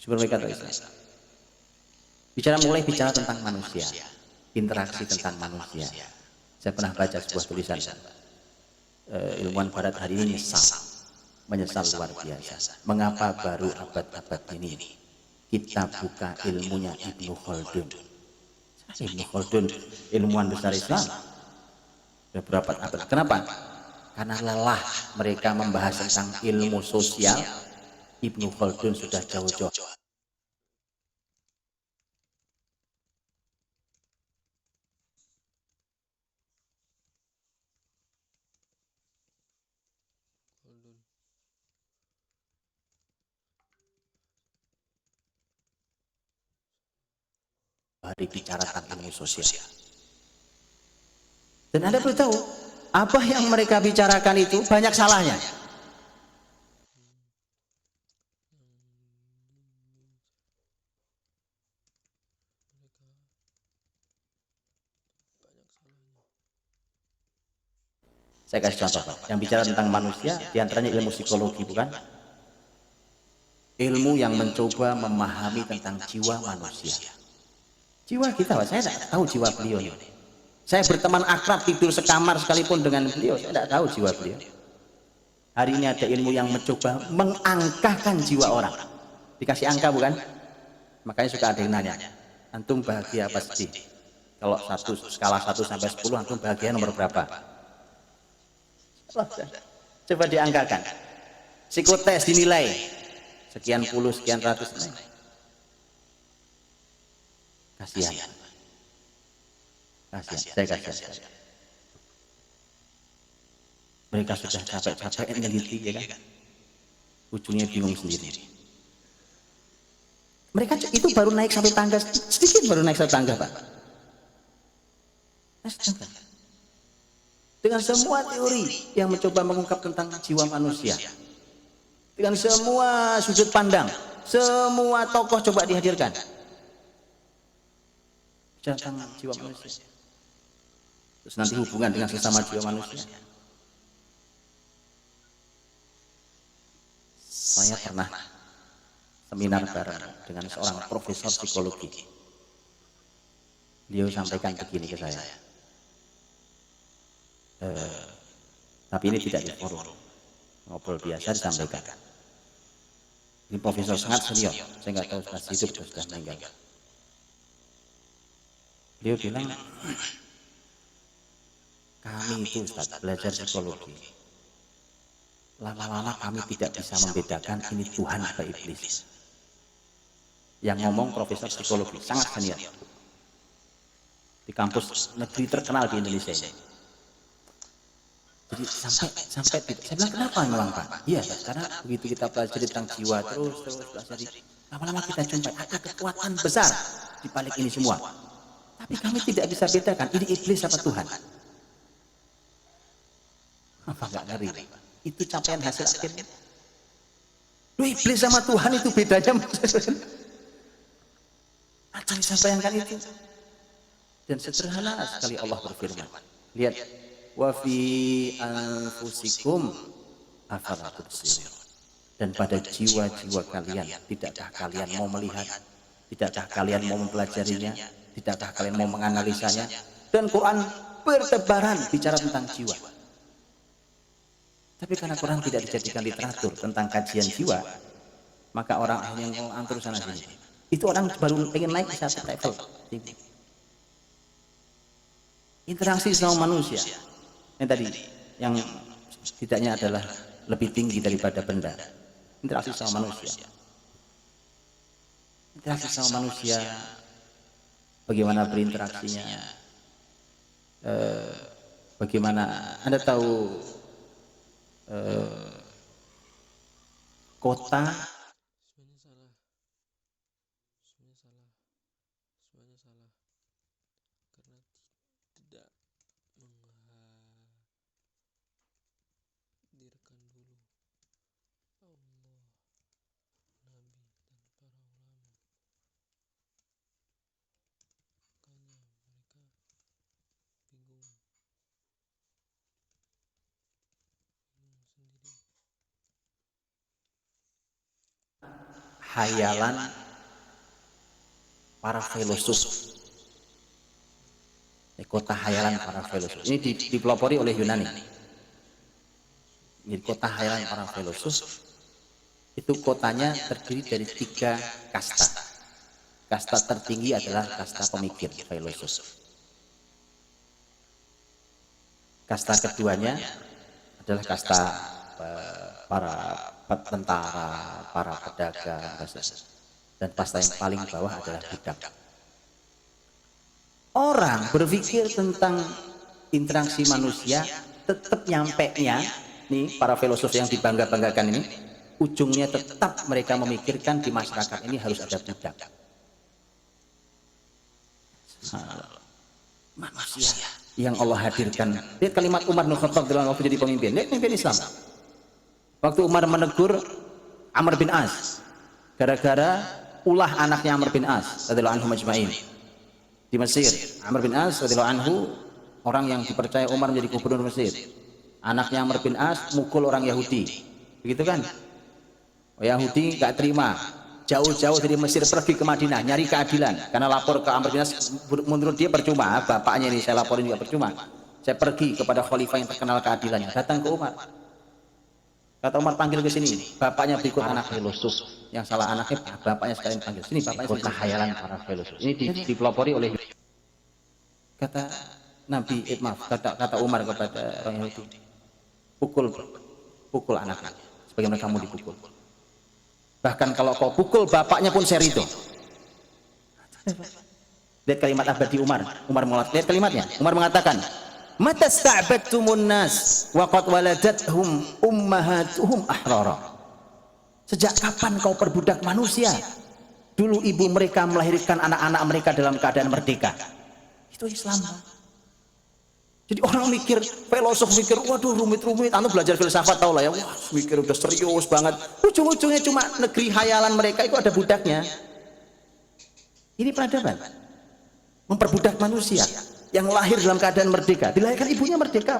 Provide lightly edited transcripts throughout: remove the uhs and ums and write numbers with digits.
Sebelum mereka tahu Islam. Bicara tentang manusia, interaksi tentang manusia. Saya pernah baca sebuah tulisan ilmuwan Barat hari ini menyesal luar biasa. Mengapa baru abad-abad ini kita buka ilmunya Ibnu Khaldun? Ibnu Khaldun ilmuwan besar Islam. Beberapa abad. Kenapa? Karena lelah mereka membahas tentang ilmu sosial. Ibnu Khaldun sudah jauh-jauh. Hari bicara tentang ilmu sosial. Dan Anda perlu tahu, apa yang mereka bicarakan itu banyak salahnya. Saya kasih contoh, Pak. Yang bicara tentang manusia, diantaranya ilmu psikologi, bukan? Ilmu yang mencoba memahami tentang jiwa manusia. Jiwa kita, Pak, saya tidak tahu jiwa beliau. Saya berteman akrab, tidur sekamar sekalipun dengan beliau, saya tidak tahu jiwa beliau. Hari ini ada ilmu yang mencoba mengangkakan jiwa orang. Dikasih angka, bukan? Makanya suka ada yang nanya, antum bahagia apa sedih? Kalau skala 1 sampai 10, antum bahagia nomor berapa? Coba diangkakan. Psikotes dinilai sekian puluh, sekian ratus. Kasihan. Saya kasihan. Mereka sudah capek-capek meneliti, ya kan? Ujungnya bingung sendiri. Mereka itu baru naik sampai tangga, sedikit baru naik sampai tangga, Pak. Dengan semua teori yang mencoba mengungkap tentang jiwa manusia, dengan semua sudut pandang, semua tokoh coba dihadirkan tentang jiwa manusia. Terus nanti hubungan dengan sesama jiwa manusia. Saya pernah seminar bareng dengan seorang profesor psikologi. Beliau sampaikan begini ke saya. Tapi ini tidak di forum, ngobrol biasa disampaikan. Ini profesor sangat senior, saya nggak tahu sudah hidup atau sudah meninggal. Beliau bilang, kami itu Ustaz, belajar psikologi. Lama-lama kami tidak bisa membedakan ini Tuhan atau iblis. Yang ngomong profesor psikologi, sangat senior. Di kampus negeri terkenal di Indonesia ini. Jadi sampai saya bilang, kenapa memang Pak? Iya, karena begitu kita pelajari tentang jiwa terus pelajari, lama-lama kita jumpai ada kekuatan besar di balik ini semua. Tapi kami tidak bisa bedakan ini iblis apa Tuhan. Apa nggak ngeri? Itu capaian hasil akhirnya. Loh, iblis sama Tuhan itu bedanya. Apa bisa bayangkan itu? Dan sederhana sekali Allah berfirman. Lihat, wa fi anfusikum afala tubsirun. Dan pada jiwa-jiwa kalian, tidakkah kalian mau melihat? Tidakkah kalian mau mempelajarinya? Tidakkah kalian mau menganalisanya? Dan Quran bertebaran bicara tentang jiwa. Tapi karena Quran tidak dijadikan literatur tentang kajian jiwa, maka orang akhirnya mau angkur sana sini. Itu orang baru ingin naik ke satu level. Interaksi sama manusia yang tadi, yang tidaknya adalah lebih tinggi daripada benda. Interaksi sama manusia. Interaksi sama manusia, bagaimana berinteraksinya, bagaimana Anda tahu kota hayalan para filosof. Kota hayalan para filosof. Ini dipelopori oleh Yunani. Jadi kota hayalan para filosof itu kotanya terdiri dari 3 kasta. Kasta tertinggi adalah kasta pemikir, filosof. Kasta keduanya adalah kasta para tentara, para pedagang, dan kasta yang paling bawah adalah budak. Orang berpikir tentang interaksi manusia tetap nyampenya, nih para filosof yang dibangga-banggakan ini, ujungnya tetap mereka memikirkan di masyarakat ini harus ada budak. Manusia yang Allah hadirkan. Lihat kalimat Umar bin Khattab dalam waktu jadi pemimpin. Lihat pemimpin Islam. Waktu Umar menegur Amr bin As gara-gara ulah anaknya Amr bin As radhiyallahu anhu majma'in di Mesir. Amr bin As radhiyallahu anhu orang yang dipercaya Umar menjadi gubernur Mesir. Anaknya Amr bin As mukul orang Yahudi. Begitu kan? Yahudi gak terima. Jauh-jauh dari Mesir pergi ke Madinah nyari keadilan karena lapor ke Amr bin As, menurut dia percuma, bapaknya ini saya laporin juga percuma. Saya pergi kepada khalifah yang terkenal keadilannya, datang ke Umar. Kata Umar, panggil ke sini, bapaknya berikut anak filosof, yang salah anaknya bapaknya sekalian panggil sini, bapaknya kota hayalan para filosof. Ini dipelopori oleh, kata Nabi, kata Umar kepada orang Yahudi, pukul anaknya sebagaimana kamu dipukul. Bahkan kalau kau pukul bapaknya pun saya ridho. Lihat kalimat abadi Umar. Lihat kalimatnya. Umar mengatakan, "Mata sta'badtumun nas wa qad waladathum ummahatuhum ahrara." Sejak kapan kau perbudak manusia? Dulu ibu mereka melahirkan anak-anak mereka dalam keadaan merdeka. Itu Islam. Jadi orang mikir, filosof mikir, waduh rumit-rumit, anu belajar filsafat tau lah ya, wah mikir udah serius banget. Ujung-ujungnya cuma negeri hayalan mereka itu ada budaknya. Ini peradaban. Memperbudak manusia yang lahir dalam keadaan merdeka. Dilahirkan ibunya merdeka.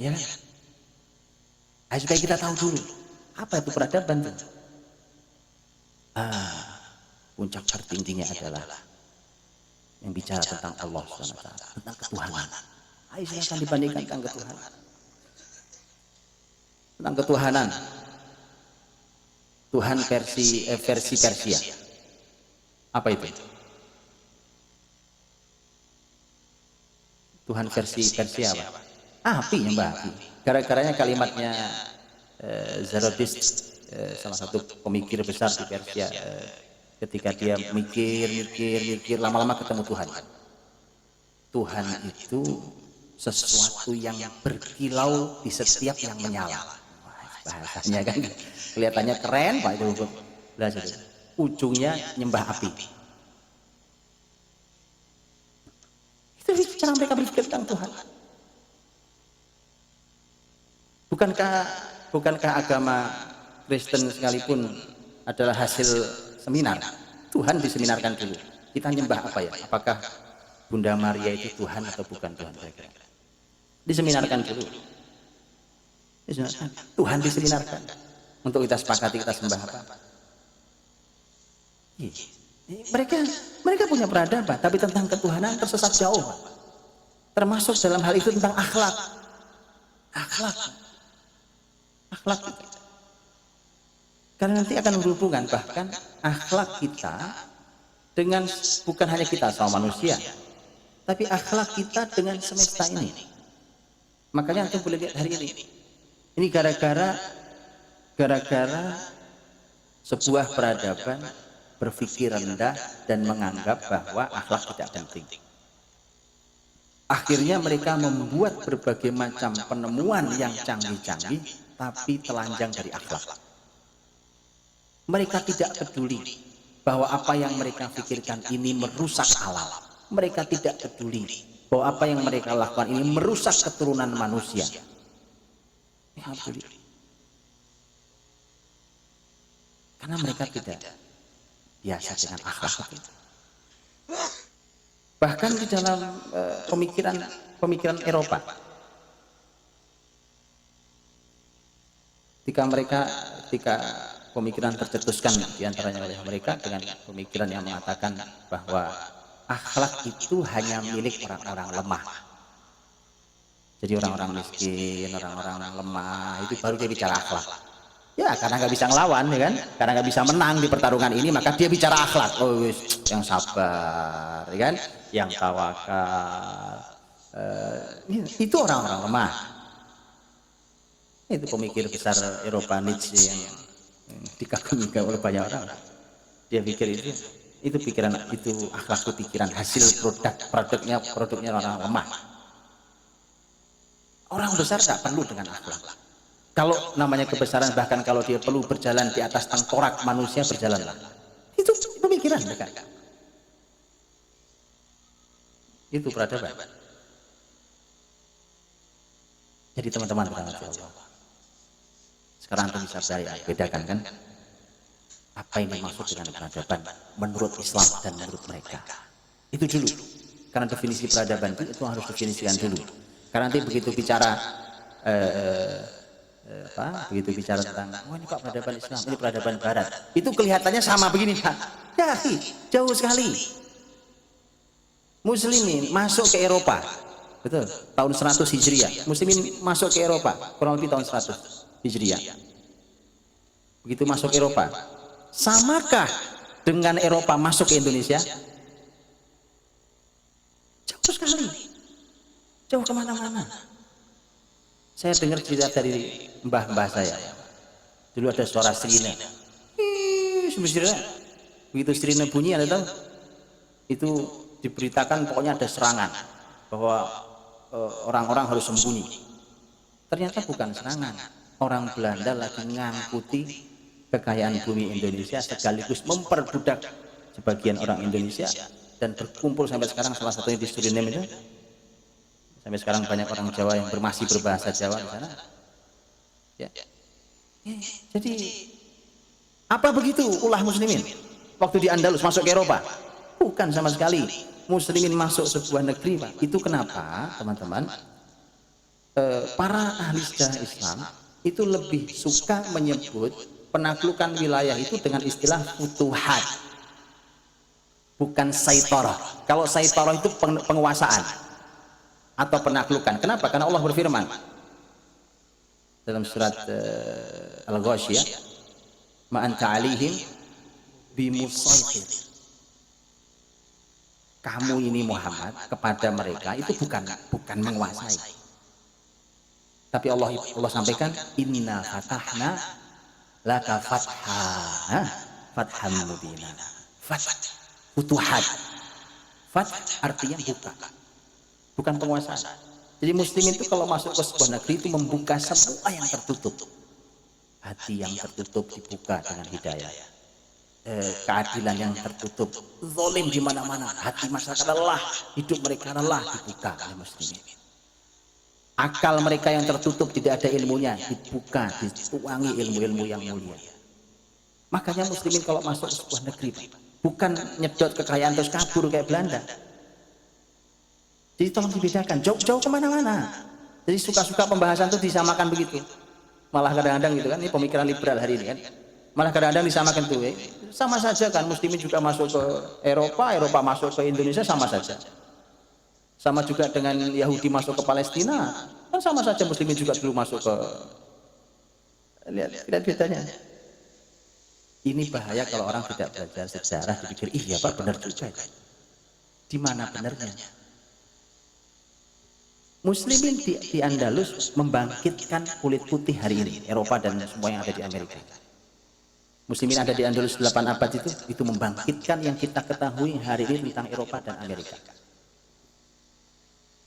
Ya. Ayo supaya kita tahu dulu, apa itu peradaban itu? Puncak tertingginya adalah yang bicara tentang Allah SWT, tentang ketuhanan. Ayo silakan dibandingkan tentang ketuhanan. Tentang ketuhanan. Tuhan versi Persia. Apa itu? Tuhan versi Persia apa? Api, nyembah api. Gara-garanya kalimatnya Zoroaster, salah satu pemikir besar di Persia, ketika dia mikir, lama-lama ketemu Tuhan. Tuhan itu sesuatu yang berkilau di setiap yang menyala. Bahasanya kan kelihatannya keren Pak itu. Ujungnya nyembah api. Itu cara mereka berpikir tentang Tuhan. Bukankah agama Kristen sekalipun adalah hasil seminar? Tuhan diseminarkan dulu. Kita nyembah apa ya? Apakah Bunda Maria itu Tuhan atau bukan Tuhan? Diseminarkan dulu. Tuhan diseminarkan. Untuk kita sepakati kita sembah apa? Mereka punya peradaban, tapi tentang ketuhanan tersesat jauh. Termasuk dalam hal itu tentang akhlak. Akhlak. Karena nanti akan berhubungan bahkan akhlak kita dengan bukan hanya kita sama manusia, tapi akhlak kita dengan semesta ini. Makanya antum boleh lihat hari ini. Ini gara-gara sebuah peradaban berpikir rendah dan menganggap bahwa akhlak tidak penting. Akhirnya mereka membuat berbagai macam penemuan yang canggih-canggih, tapi telanjang dari akhlak. Mereka tidak peduli bahwa apa yang mereka pikirkan ini merusak alam. Mereka tidak peduli bahwa apa yang mereka lakukan ini merusak keturunan manusia. Ya, peduli. Karena mereka tidak biasa dengan akhlak itu. Bahkan di dalam pemikiran Eropa, ketika pemikiran tercetuskan diantaranya oleh mereka dengan pemikiran yang mengatakan bahwa akhlak itu hanya milik orang-orang lemah. Jadi orang-orang miskin, orang-orang lemah itu baru dia bicara akhlak. Ya karena nggak bisa ngelawan, ya kan? Karena nggak bisa menang di pertarungan ini, maka dia bicara akhlak. Oh, yang sabar, ya kan? Yang tawakal. Itu orang-orang lemah. Itu pemikir besar Eropa Nietzsche yang dikagumi oleh banyak orang. Dia pikir itu pikiran, itu akhlak, itu pikiran hasil produknya orang lemah. Orang besar tak perlu dengan akhlak. Kalau namanya kebesaran, bahkan kalau dia perlu berjalan di atas tengkorak manusia, berjalanlah. Itu pemikiran mereka. Itu peradaban. Jadi teman-teman, sekarang antum bisa bedakan kan apa yang dimaksud dengan peradaban menurut Islam dan menurut mereka. Itu dulu. Karena definisi peradaban itu harus definisikan dulu. Karena nanti begitu bicara begitu bicara tentang ini Pak peradaban Islam, ini peradaban Barat, itu kelihatannya sama begini Pak. Ya, jauh sekali. Muslimin masuk ke Eropa, betul, tahun 100 Hijriah. Muslimin masuk ke Eropa kurang lebih tahun 100 Hijriah. Begitu masuk Eropa, samakah dengan Eropa masuk ke Indonesia? Jauh sekali, jauh kemana-mana. Saya dengar cerita dari mbah-mbah saya. Dulu ada suara sirine. Begitu sirine bunyi, Anda tahu? Itu diberitakan pokoknya ada serangan, bahwa orang-orang harus sembunyi. Ternyata bukan serangan. Orang Belanda lagi ngangkuti kekayaan bumi Indonesia sekaligus memperbudak sebagian orang Indonesia, dan berkumpul sampai sekarang salah satunya di Suriname itu. Sampai sekarang banyak orang Jawa yang masih berbahasa Jawa di sana. Ya. Jadi apa begitu ulah muslimin waktu di Andalus masuk ke Eropa? Bukan sama sekali. Muslimin masuk sebuah negeri, Pak. Itu kenapa, teman-teman? Para ahli sejarah Islam itu lebih suka menyebut penaklukan wilayah itu dengan istilah futuhat, bukan saitarah. Kalau saitarah itu penguasaan atau penaklukan. Kenapa? Karena Allah berfirman dalam surat Al-Ghasyiyah, ma anta alihim bimusaitir. Kamu ini Muhammad kepada mereka itu bukan menguasai. Tapi Allah sampaikan inna fatahna laka fatham mubina. Futuhat. Fath artinya buka. Bukan penguasaan. Jadi muslimin itu kalau masuk ke sebuah negeri itu membuka semua yang tertutup. Hati yang tertutup dibuka dengan hidayah. Keadilan yang tertutup, zalim di mana-mana, hati masyarakat lelah, hidup mereka lelah, dibuka oleh muslimin. Akal mereka yang tertutup, tidak ada ilmunya, dibuka, dituangi ilmu-ilmu yang mulia. Makanya muslimin kalau masuk ke sebuah negeri, bukan nyedot kekayaan terus kabur kayak Belanda. Jadi tolong dibedakan, jauh-jauh kemana-mana. Jadi suka-suka pembahasan itu disamakan begitu. Malah kadang-kadang gitu kan, ini pemikiran liberal hari ini kan. Malah kadang-kadang disamakan tuh, sama saja kan, muslimin juga masuk ke Eropa masuk ke Indonesia, sama saja. Sama juga dengan Yahudi masuk ke Palestina, kan sama saja muslimin juga dulu masuk ke... Lihat bedanya. Ini bahaya kalau orang tidak belajar sejarah, dipikir, iya Pak benar juga. Di mana benarnya? Muslimin di Andalus membangkitkan kulit putih hari ini, Eropa dan semua yang ada di Amerika. Muslimin ada di Andalus 8 abad itu membangkitkan yang kita ketahui hari ini tentang Eropa dan Amerika.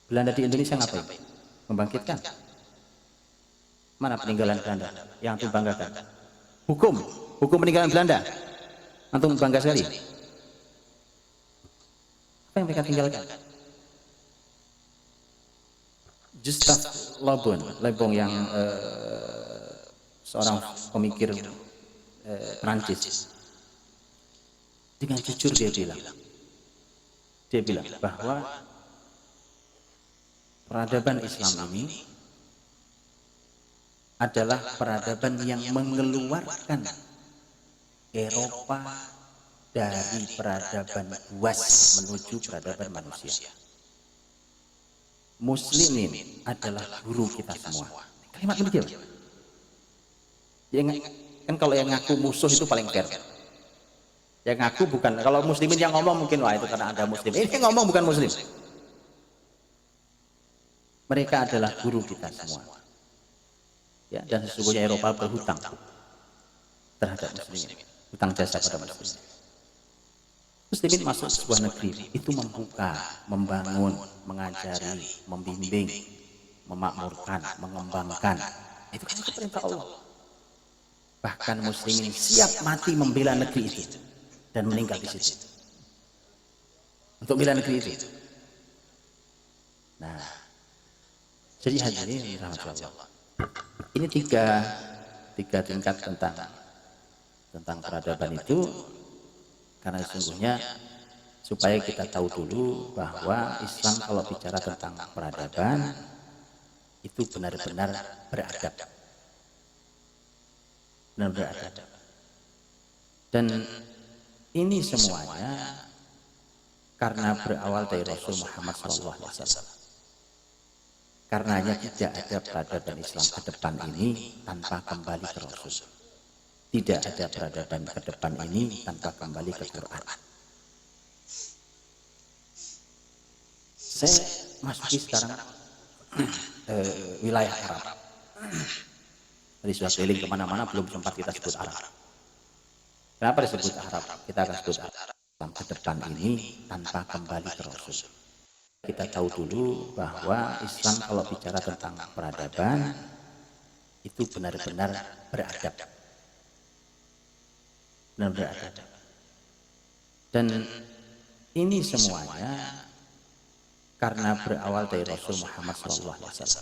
Belanda di Indonesia ngapain? Membangkitkan. Mana peninggalan Belanda yang antum banggakan? Hukum peninggalan Belanda. Antum bangga sekali. Apa yang mereka tinggalkan? Gustave Le Bon yang seorang pemikir Prancis, dengan jujur dia bilang bahwa peradaban Islam ini adalah peradaban yang mengeluarkan Eropa dari peradaban buas menuju peradaban manusia. Muslimin adalah guru kita semua. Kalimat begitu. Kan kalau yang ngaku musuh itu paling fair. Yang ngaku bukan, kalau muslimin yang ngomong mungkin wah itu karena ada muslim. Ini yang ngomong bukan muslim. Mereka adalah guru kita semua. Ya, dan sesungguhnya Eropa berhutang terhadap muslimin. Hutang jasa pada muslimin. Muslimin masuk sebuah negeri itu membuka, membangun, mengajari, membimbing, memakmurkan, mengembangkan. Itu kan perintah Allah. Bahkan muslimin siap mati membela negeri itu dan meninggal di situ. Untuk membela negeri itu. Nah, jadi hadirin rahmatullah. Ini tiga tingkat tentang peradaban itu. Karena sesungguhnya supaya kita tahu dulu bahwa Islam kalau bicara tentang peradaban itu benar-benar beradab. Dan ini semuanya karena berawal dari Rasul Muhammad SAW. Karenanya tidak ada peradaban Islam ke depan ini tanpa kembali ke Rasul. Tidak ada peradaban ke depan ini tanpa kembali ke Quran. Saya masuki sekarang wilayah Arab. Tadi sudah keliling kemana-mana belum sempat kita sebut Arab. Kenapa disebut Arab? Kita akan sebut Arab ke depan ini tanpa kembali ke Rasul. Kita tahu dulu bahwa Islam kalau bicara tentang peradaban itu benar-benar beradab. Dan ini semuanya karena berawal dari Rasul Muhammad SAW.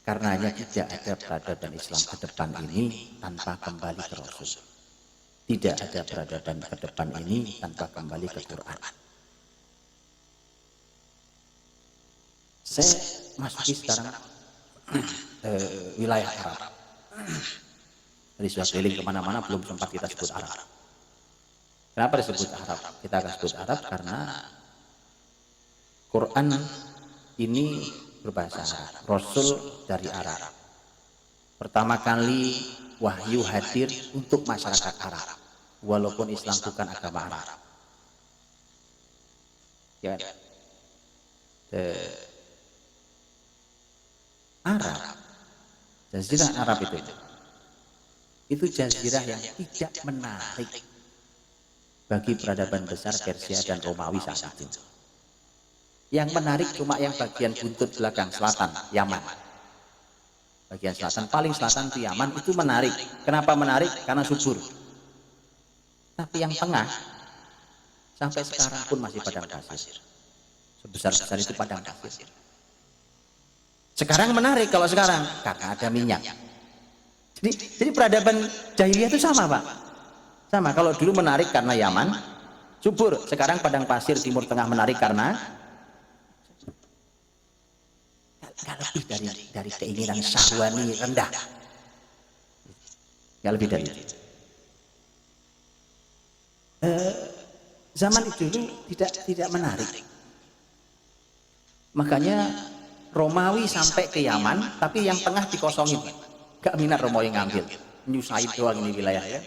Karenanya tidak ada peradaban Islam ke depan ini tanpa kembali ke Rasul. Tidak ada peradaban ke depan ini tanpa kembali ke Quran. Saya masuki sekarang wilayah Arab. Tadi sudah keliling kemana-mana belum sempat kita sebut Arab. Kenapa disebut Arab? Kita akan sebut Arab karena Quran ini berbahasa Arab. Rasul dari Arab. Pertama kali wahyu hadir untuk masyarakat Arab. Walaupun Islam bukan agama Arab. Ya, Arab, Jazirah Arab itu jazirah yang tidak menarik bagi peradaban besar Persia dan Romawi saat itu. Yang menarik cuma yang bagian buntut belakang selatan, Yaman. Bagian selatan, paling selatan itu Yaman, itu menarik. Kenapa menarik? Karena subur. Tapi yang tengah sampai sekarang pun masih padang pasir. Sebesar-besar itu padang pasir. Sekarang menarik kalau sekarang karena ada minyak. Jadi peradaban jahiliyah itu sama, Pak. Sama, kalau dulu menarik karena Yaman, subur. Sekarang padang pasir Timur Tengah menarik karena nggak lebih dari keinginan syahwani rendah. Nggak lebih dari itu. Zaman itu dulu tidak menarik. Makanya Romawi sampai ke Yaman, tapi yang tengah dikosongin. Gak minat Romawi ngambil, nyusahin doang ini wilayahnya.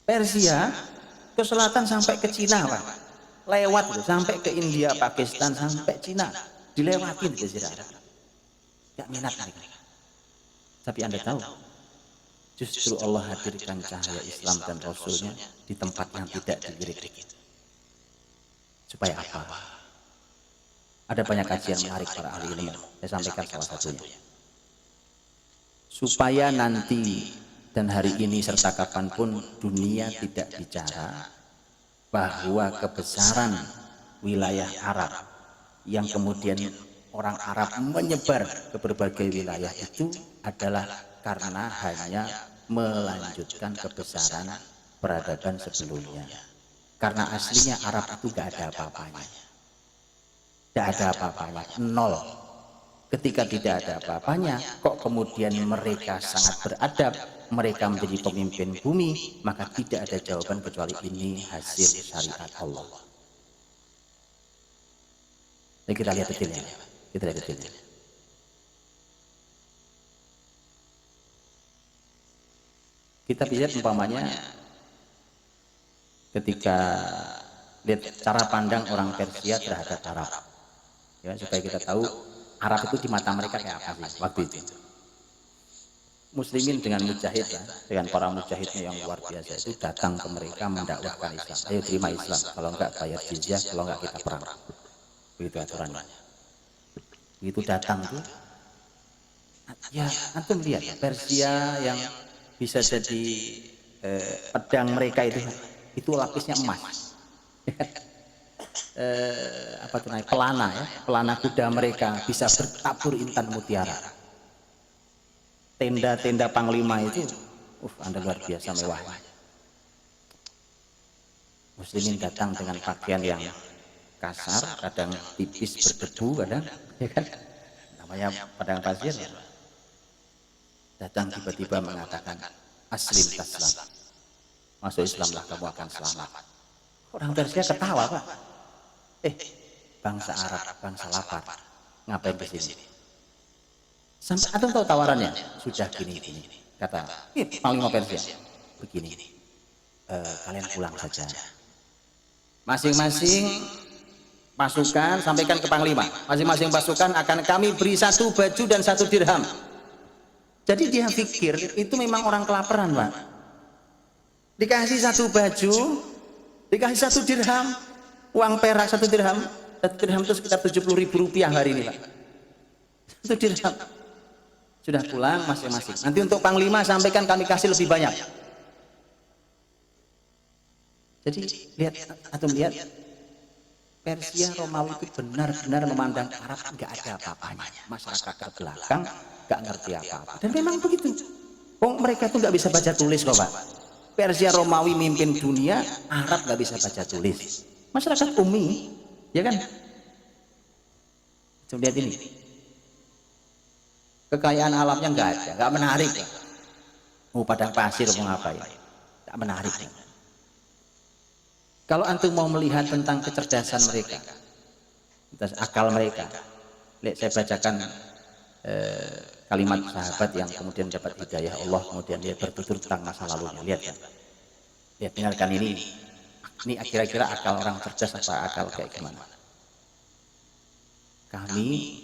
Persia ke selatan sampai ke Cina, Pak. Lewat loh, sampai ke India, Pakistan, sampai Cina, dilewatin ke Jazirah Arab. Gak minat mereka. Tapi Anda tahu, justru Allah hadirkan cahaya Islam dan Rasulnya di tempat yang tidak dilirik. Supaya apa? Ada banyak kajian menarik para ahli ilmu. Saya sampaikan salah satunya. Supaya nanti dan hari ini serta kapanpun dunia tidak bicara bahwa kebesaran wilayah Arab yang kemudian orang Arab menyebar ke berbagai wilayah itu adalah karena hanya melanjutkan kebesaran peradaban sebelumnya. Karena aslinya Arab itu gak ada apa-apanya. Gak ada apa-apanya, nol. Ketika tidak ada apa-apanya, kok kemudian mereka sangat beradab, mereka menjadi pemimpin bumi, maka tidak ada jawaban kecuali ini hasil syariat Allah. Jadi kita lihat detailnya. Kita lihat detailnya. Kita lihat umpamanya ketika lihat cara pandang orang Persia terhadap Arab. Ya, supaya kita tahu Arab itu di mata mereka kayak apa sih waktu itu. Muslimin dengan mujahid ya, dengan para mujahidnya yang luar biasa itu datang ke mereka mendakwahkan Islam. Ayo terima Islam, kalau enggak bayar jizyah, kalau enggak kita perang. Begitu aturannya. Begitu datang tuh, ya antum lihat Persia yang bisa jadi pedang mereka itu lapisnya emas. Apa tuh namanya, pelana ya, pelana kuda mereka bisa bertabur intan mutiara. Tenda-tenda panglima itu, Anda luar biasa mewahnya. Muslimin datang dengan pakaian yang kasar, kadang tipis berdebu, kadang, ya kan? Namanya padang pasir. Datang tiba-tiba mengatakan, aslim taslam, masuk Islamlah kamu akan selamat. Orang Persia ketawa, Pak. Bangsa Arab, bangsa lapar, ngapain ke sini? Sampai antum tahu tawarannya? Sudah gini. Kata panglima Persia, begini, kalian pulang saja. Masing-masing pasukan sampaikan ke panglima. Masing-masing pasukan akan kami beri 1 baju dan 1 dirham. Jadi dia pikir itu memang orang kelaparan, Pak. Dikasih 1 baju, dikasih 1 dirham, uang perak 1 dirham. 1 dirham itu sekitar 70.000 rupiah hari ini, Pak. 1 dirham. Sudah pulang masing-masing. Nanti untuk panglima sampaikan kami kasih lebih banyak. Jadi lihat, atau lihat Persia Romawi itu benar-benar memandang Arab nggak ada apa-apanya. Masyarakat terbelakang nggak ngerti apa-apa. Dan memang begitu. Mereka tuh nggak bisa baca tulis kok, Pak. Persia Romawi mimpin dunia, Arab nggak bisa baca tulis. Masyarakat ummi, ya kan? Coba lihat ini. Kekayaan alamnya nggak ada, nggak menarik. Padang pasir mau ngapain? Nggak menarik. Kalau antum mau melihat tentang kecerdasan mereka, akal mereka, lihat saya bacakan kalimat sahabat yang kemudian dapat hidayah Allah, kemudian dia bertutur tentang masa lalunya. Lihat ya, lihat dengarkan ini kira-kira akal orang cerdas apa akal kayak gimana? Kami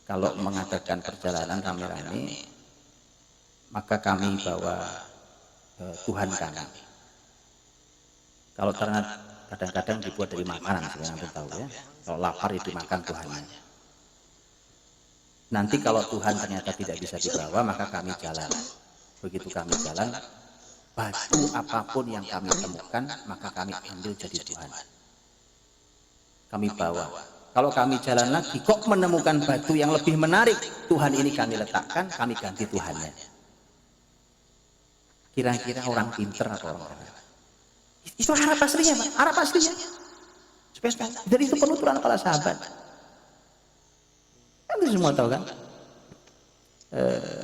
kalau mengadakan perjalanan rame-rame, maka kami bawa Tuhan kami. Kalau ternak kadang-kadang dibuat dari makanan, sebenarnya Anda tahu ya. Kalau lapar itu makan Tuhannya. Nanti kalau Tuhan ternyata tidak bisa dibawa, maka kami jalan. Begitu kami jalan, batu apapun yang kami temukan, maka kami ambil jadi Tuhan. Kami bawa. Kalau kami jalan lagi, kok menemukan batu yang lebih menarik, Tuhan ini kami letakkan, kami ganti Tuhannya. Kira-kira orang pinter atau orang kafir? Itu Arab aslinya, Pak. Arab aslinya. Jadi itu penuturan para sahabat. Kan itu semua tahu kan?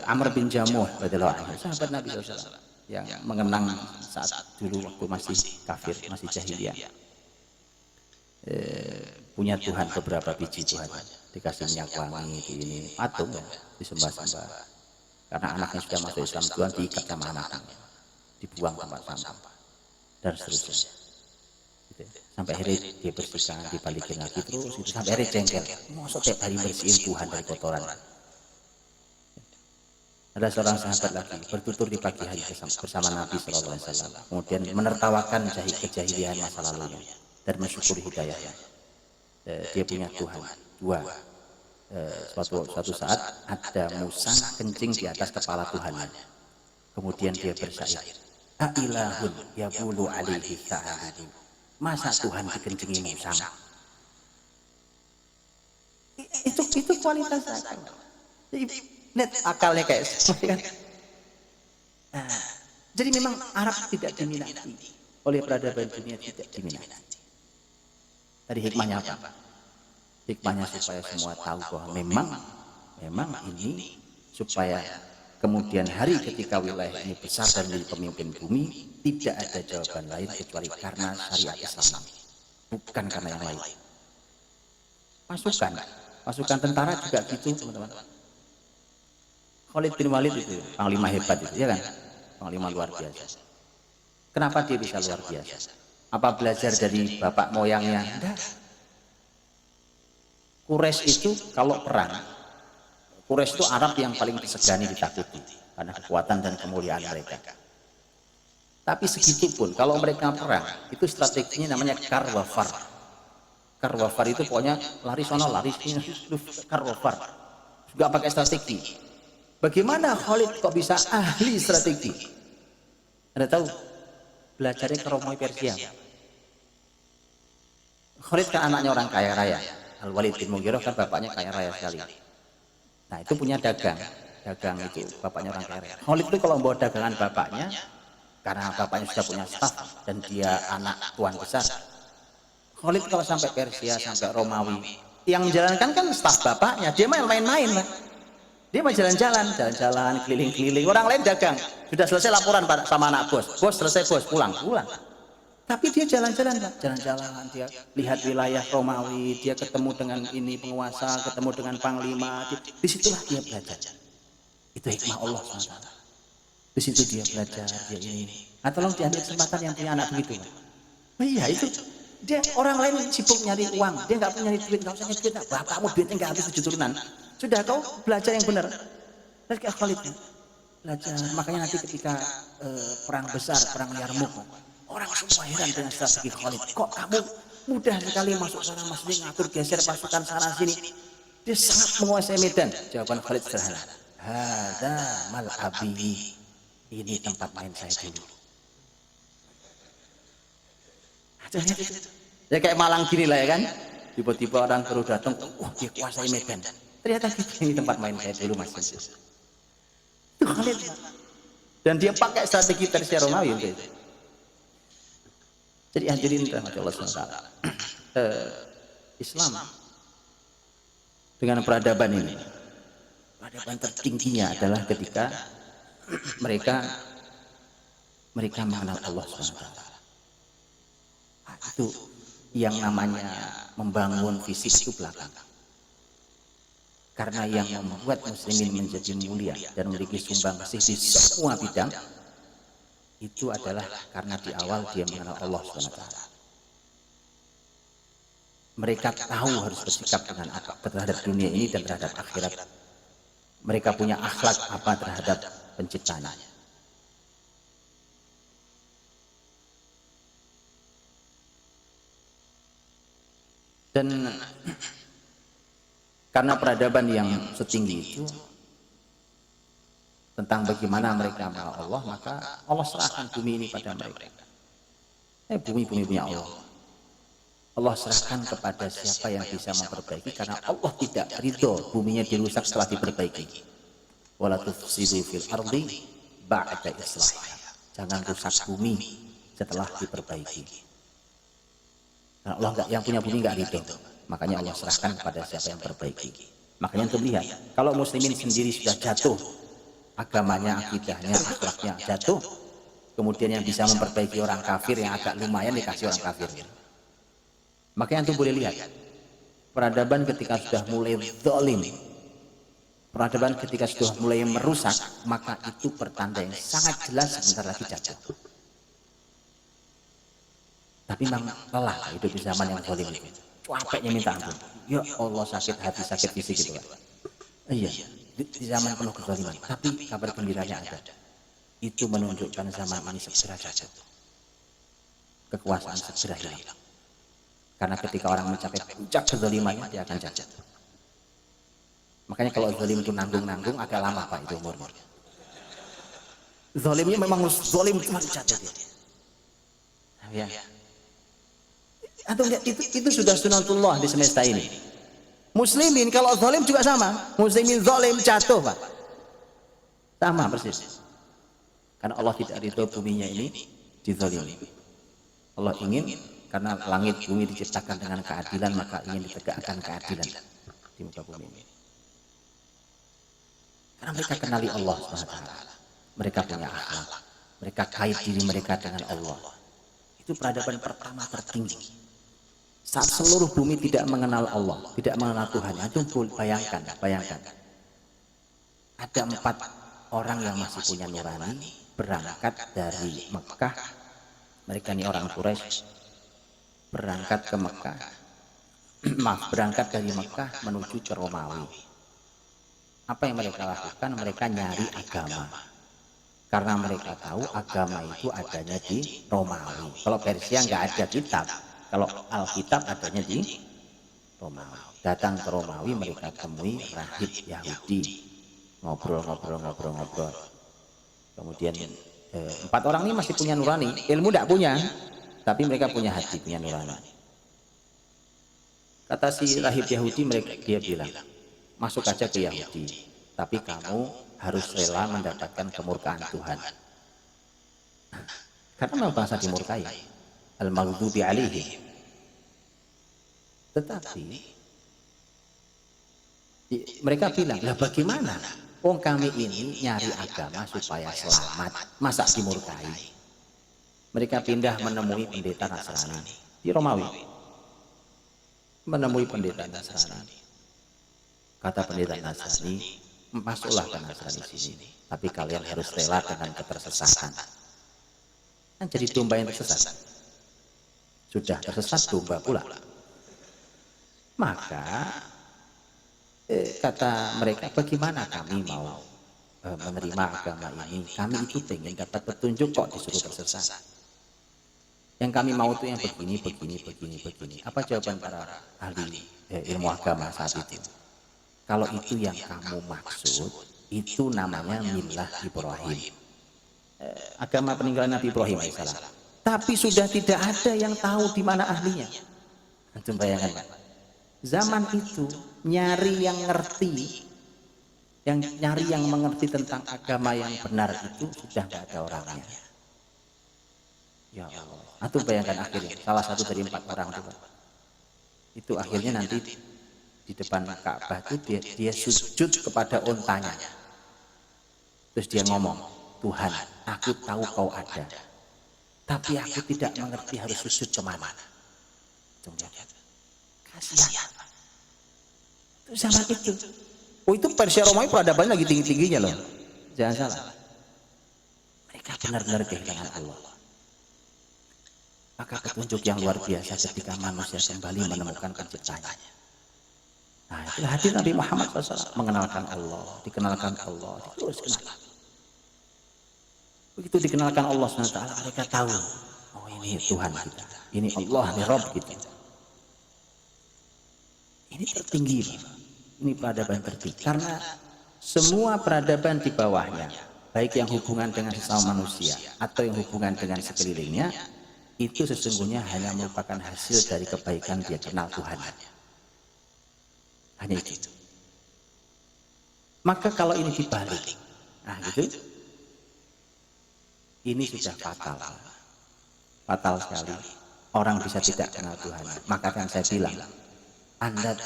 Amr bin Jamuh, sahabat Nabi SAW, yang mengenang saat dulu waktu masih kafir, masih jahiliyah. Punya Tuhan beberapa biji Tuhan, dikasih minyak wangi di ini patung ya, disembah-sembah. Karena anaknya sudah masuk Islam, Tuhan diikat sama anaknya, dibuang tempat sampah dan seterusnya. Gitu. Sampai akhirnya dia bersihkan, dibalikin lagi terus, itu sampai akhirnya jengkel. Masa tiap hari bersihin Tuhan dari kotoran. Ada seorang sahabat lagi bertutur di pagi hari bersama Nabi SAW, kemudian menertawakan kejahilian masa lalunya dan mensyukuri hidayahnya. Dia punya Tuhan 2. Suatu saat ada musang kencing di atas kepala Tuhannya. Kemudian dia bersyair, "Ailahun yabulu alaihi ta'ala." Masa Tuhan dikencingi musang? Itu kualitas akal. Net akalnya kayak kan? Jadi memang Arab tidak diminati oleh peradaban dunia, tidak diminati. Tadi hikmahnya apa? Hikmahnya supaya semua tahu bahwa memang ini supaya kemudian hari ketika wilayah ini besar dan menjadi pemimpin bumi, tidak ada jawaban lain kecuali karena syariat Islam, bukan karena yang lain. Pasukan tentara juga gitu, teman-teman. Khalid bin Walid itu panglima hebat itu, ya kan? Panglima luar biasa. Kenapa dia bisa luar biasa? Apa belajar dari bapak moyangnya? Enggak. Quraisy itu kalau perang, Quraisy itu Arab yang paling disegani, ditakuti karena kekuatan dan kemuliaan mereka. Tapi segitu pun kalau mereka perang, itu strateginya namanya karwafar. Karwafar itu pokoknya lari sono, lari sini, karwafar. Juga pakai strategi. Bagaimana Khalid kok bisa ahli strategi? Anda tahu? Belajarnya ke Romawi Persia. Khalid kan anaknya orang kaya raya. Al-Walid bin Mughirah kan bapaknya kaya raya sekali. Nah itu punya dagang itu bapaknya orang kaya raya. Khalid itu kalau bawa dagangan bapaknya, karena bapaknya sudah punya staf dan dia anak tuan besar. Khalid kalau sampai Persia, sampai Romawi, yang menjalankan kan staf bapaknya, dia main-main lah. Dia mau jalan-jalan, keliling-keliling. Orang lain dagang, sudah selesai laporan sama anak bos. Bos selesai bos, pulang. Tapi dia jalan-jalan, dia lihat wilayah Romawi, dia ketemu dengan ini penguasa, ketemu dengan panglima. Disitulah dia belajar. Itu hikmah Allah SWT. Di situ dia belajar, dia ini. Nah, tolong diambil kesempatan yang punya anak begitu. Oh iya itu. Dia orang lain sibuk nyari uang, dia nggak punya nyari duit, nggak usah nyari duit. Bapakmu duitnya nggak habis 7 turunan. Sudah kau belajar yang benar. Terus kayak Khalid belajar. Makanya nanti ketika perang besar, perang Yarmuk, orang semua heran dengan strategi Khalid. Kok kamu mudah sekali masuk sana masjid, ngatur geser pasukan sana sini. Dia sangat menguasai medan. Jawaban Khalid sederhana. Hada mal'abi. Ini tempat main saya dulu. Ya kayak Malang gini lah ya kan. Tiba-tiba orang baru datang, dia kuasai medan. Ternyata ini tempat main saya dulu mas. Itu Khalid. Dan dia pakai strategi Persia Romawi untuk itu. Jadi hadirin rahmatullah SWT. Islam dengan peradaban ini, peradaban tertingginya adalah ketika mereka mengenal Allah SWT. Itu yang namanya membangun fisik itu belakang. Karena yang membuat muslimin menjadi mulia dan memiliki sumbangsih di semua bidang itu adalah karena di awal dia mengenal Allah SWT. Mereka tahu harus bersikap dengan apa terhadap dunia ini dan terhadap akhirat. Mereka punya akhlak apa terhadap penciptanya. Dan karena peradaban yang setinggi itu tentang bagaimana mereka mengenal Allah, maka Allah serahkan bumi ini pada mereka. Bumi punya Allah. Allah serahkan kepada siapa yang bisa memperbaiki, karena Allah tidak ridho buminya dirusak setelah diperbaiki. Wala tufsidu fil ardi ba'da islahiha. Jangan rusak bumi setelah diperbaiki. Karena Allah yang punya bumi nggak ridho. Makanya Allah serahkan kepada siapa yang perbaiki. Makanya untuk lihat, kalau muslimin sendiri sudah jatuh, agamanya, akidahnya, akhlaknya jatuh, kemudian yang bisa memperbaiki orang kafir yang agak lumayan dikasih orang kafir. Makanya antum boleh lihat, peradaban ketika sudah mulai zalim, peradaban ketika sudah mulai merusak, maka itu pertanda yang sangat jelas sebentar lagi jatuh. Tapi memang lelah hidup di zaman yang zalim itu. Capeknya minta ampun. Ya Allah, sakit hati, sakit fisik gitu kan. Iya, di zaman penuh kezaliman. Tapi kabar gembiranya ada. Itu menunjukkan zaman ini segera jatuh. Kekuasaan segera hilang. Karena ketika orang mencapai puncak kezalimannya, dia akan jatuh. Makanya kalau zalim itu nanggung-nanggung agak lama Pak itu umurnya. Zalimnya memang zalim cuma jatuh dia. Ya. Atau lihat itu sudah sunatullah di semesta ini. Muslimin kalau zalim juga sama. Muslimin zalim jatuh Pak. Sama persis. Karena Allah tidak ridho buminya ini dizalimi. Allah ingin Karena langit bumi diciptakan dengan keadilan, maka ingin ditegakkan keadilan di muka bumi ini. Karena mereka kenali Allah SWT. Mereka punya akhlak. Mereka kait diri mereka dengan Allah. Itu peradaban pertama tertinggi. Saat seluruh bumi tidak mengenal Allah, tidak mengenal Tuhan, itu bayangkan. Ada 4 orang yang masih punya nurani, berangkat dari Mekah. Mereka ini orang Quraisy, berangkat ke Mekah. Berangkat dari Mekah menuju ke Romawi. Apa yang mereka lakukan? Mereka nyari agama. Karena mereka tahu agama itu adanya di Romawi. Kalau Persia nggak ada kitab. Kalau Alkitab adanya di Romawi. Datang ke Romawi, mereka temui rahib Yahudi. Ngobrol. Kemudian 4 orang ini masih punya nurani. Ilmu tidak punya, tapi mereka punya hati, punya nurani. Kata si rahib Yahudi, dia bilang, masuk aja ke Yahudi, tapi kamu harus rela mendapatkan kemurkaan Tuhan. Karena memang bangsa dimurkai, al-maghdubi alaihim. Tetapi mereka bilang, lah bagaimana? Wong kami ini nyari agama supaya selamat, masa dimurkai? Mereka pindah menemui pendeta Nasrani di Romawi. Menemui pendeta Nasrani. Kata pendeta Nasrani, masuklah ke Nasrani sini, tapi kalian harus rela dengan ketersesatan. Kan jadi domba yang tersesat. Sudah tersesat domba pula. Maka kata mereka, bagaimana kami mau menerima agama ini? Kami itu pengen dapat petunjuk, kok disuruh tersesat. Yang kami mau itu yang begini. Apa jawaban para ahli ilmu agama saat itu? Kalau itu yang kamu maksud, itu namanya millah Ibrahim, agama peninggalan Nabi Ibrahim alaihissalam. Tapi sudah tidak ada yang tahu di mana ahlinya. Antum bayangkan, Pak. Zaman itu nyari yang mengerti tentang agama yang benar itu sudah tidak ada orangnya. Ya Allah. Antum bayangkan akhirnya salah satu dari 4 orang itu akhirnya nanti di depan Ka'bah itu dia sujud kepada ontanya. Terus dia ngomong, Tuhan, aku tahu kau ada, tapi aku tidak mengerti harus sujud kemana. Kasihan. Itu zaman itu. Oh, itu Persia Romawi peradabannya lagi tinggi-tingginya loh. Jangan salah. Mereka benar-benar kehilangan Allah. Maka petunjuk yang luar biasa ketika manusia kembali menemukan penciptanya. Nah, itulah hadir Nabi Muhammad SAW, mengenalkan Allah, dikenalkan Allah, terus kenal. Begitu dikenalkan Allah SWT, mereka tahu, oh ini Tuhan kita, ini Allah, ini Rabb kita. Ini tertinggi, ini peradaban tertinggi. Karena semua peradaban di bawahnya, baik yang hubungan dengan sesama manusia atau yang hubungan dengan sekelilingnya, itu sesungguhnya hanya merupakan hasil dari kebaikan dia kenal Tuhan. Hanya itu. Maka kalau ini dibalik, nah gitu, ini sudah fatal sekali. Orang bisa tidak kenal Tuhan. Maka kan saya bilang, Anda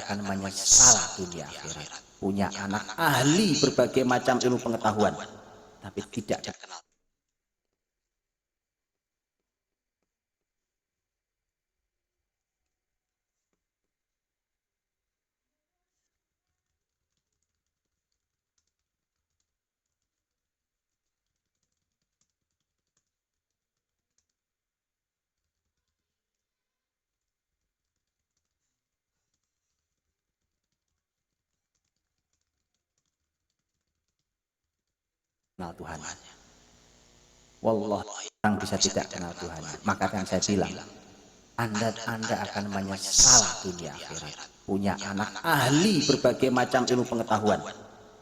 akan menyesal dunia akhirat. Punya anak ahli berbagai macam ilmu pengetahuan, tapi tidak kenal Tuhan. Wallah, orang bisa tidak kenal Tuhan. Maka kan saya bilang, Anda akan menyesal dunia akhirat. Punya anak ahli berbagai macam ilmu pengetahuan,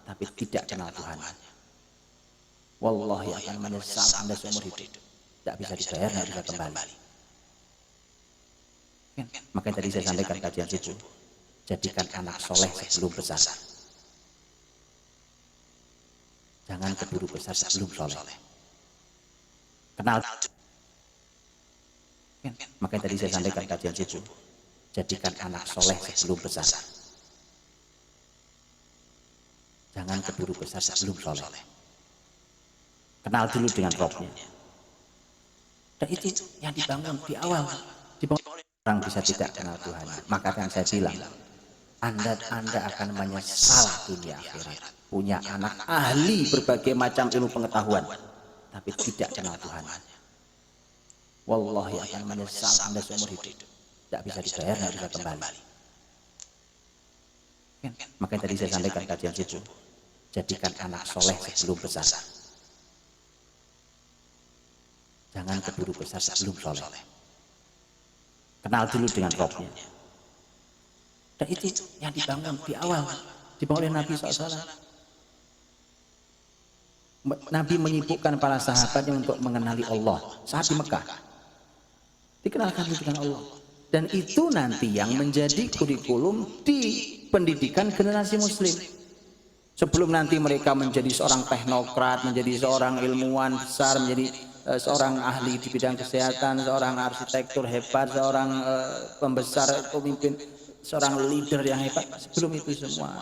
tapi tidak kenal Tuhan. Wallahi akan menyesal Anda seumur hidup. Tidak bisa dibayar, tidak bisa kembali. Makanya tadi saya sampaikan kajian itu, jadikan anak soleh sebelum besar. Jangan keburu besar sebelum soleh. Kenal. Makanya tadi saya sampaikan kajian subuh, jadikan anak soleh sebelum besar. Jangan keburu besar sebelum soleh. Kenal dulu dengan Robnya. Dan itu yang dibangun di awal. Orang bisa tidak kenal Tuhan. Maka yang saya bilang, Anda akan menyesal dunia akhirat. Punya anak ahli berbagai macam ilmu pengetahuan, tapi tidak kenal Tuhan. Wallahi akan menyesal Anda seumur hidup. Tidak bisa dibayar, tidak bisa kembali. Makanya tadi saya sampaikan kajian subuh, jadikan anak soleh sebelum besar. Jangan keburu besar sebelum soleh. Kenal dulu dengan Robnya. Dan itu yang dibangun di awal, dibangun oleh Nabi SAW. Nabi menyibukkan para sahabatnya untuk mengenali Allah saat di Mekah. Dikenalkan dengan Allah. Dan itu nanti yang menjadi kurikulum di pendidikan generasi muslim. Sebelum nanti mereka menjadi seorang teknokrat, menjadi seorang ilmuwan besar, menjadi seorang ahli di bidang kesehatan, seorang arsitektur hebat, seorang pembesar, pemimpin, seorang leader yang hebat. Sebelum itu semua,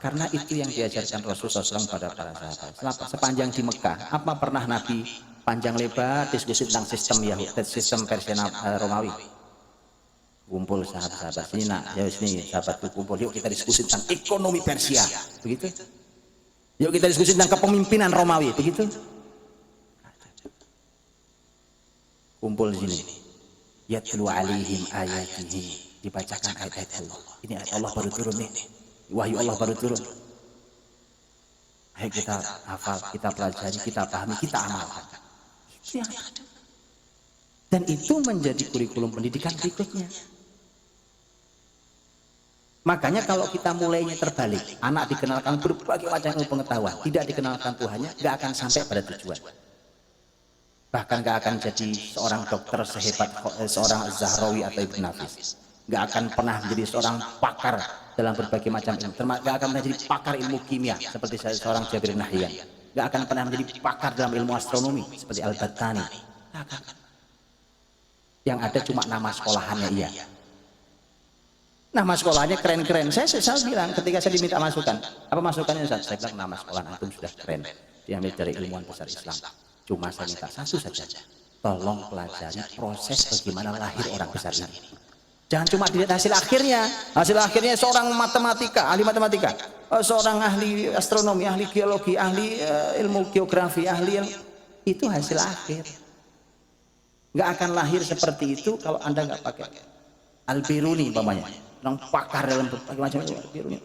karena itu yang diajarkan Rasulullah SAW pada para sahabat. Sepanjang di Mekah, apa pernah Nabi panjang lebar diskusi tentang sistem Yahudi, sistem Persia Romawi? Kumpul sahabat-sahabat sini, nak, ya sini sahabatku kumpul, yuk kita diskusi tentang ekonomi Persia, begitu. Yuk kita diskusi tentang kepemimpinan Romawi, begitu. Kumpul di sini, yatlu alaihim ayatihi, dibacakan ayat-ayat Allah. Ini ayat Allah baru turun nih, wahyu Allah baru turun. Ayo kita hafal, kita pelajari, kita pahami, kita amalkan. Dan itu menjadi kurikulum pendidikan berikutnya. Makanya kalau kita mulainya terbalik, anak dikenalkan berbagai macam ilmu pengetahuan, tidak dikenalkan Tuhannya, gak akan sampai pada tujuan. Bahkan gak akan jadi seorang dokter sehebat seorang Zahrawi atau Ibn Nafis. Gak akan pernah menjadi seorang pakar dalam berbagai macam ilmu. Gak akan menjadi pakar ilmu kimia seperti seorang Jabir Nahyan. Gak akan pernah menjadi pakar dalam ilmu astronomi seperti Al-Battani. Yang ada cuma nama sekolahannya iya. Nama sekolahnya keren-keren. Saya bilang ketika saya diminta masukan, apa masukannya Ustaz? Saya bilang nama sekolah antum sudah keren, diambil dari ilmuwan besar Islam. Cuma saya minta satu saja, tolong pelajari proses bagaimana lahir orang besar ini. Jangan cuma dilihat hasil akhirnya. Hasil akhirnya seorang matematika, ahli matematika, seorang ahli astronomi, ahli geologi, ahli ilmu geografi, ahli itu hasil akhir. Nggak akan lahir seperti itu kalau Anda nggak pakai Al-Biruni umpamanya, orang pakar dalam berbagai macam Al-Biruni.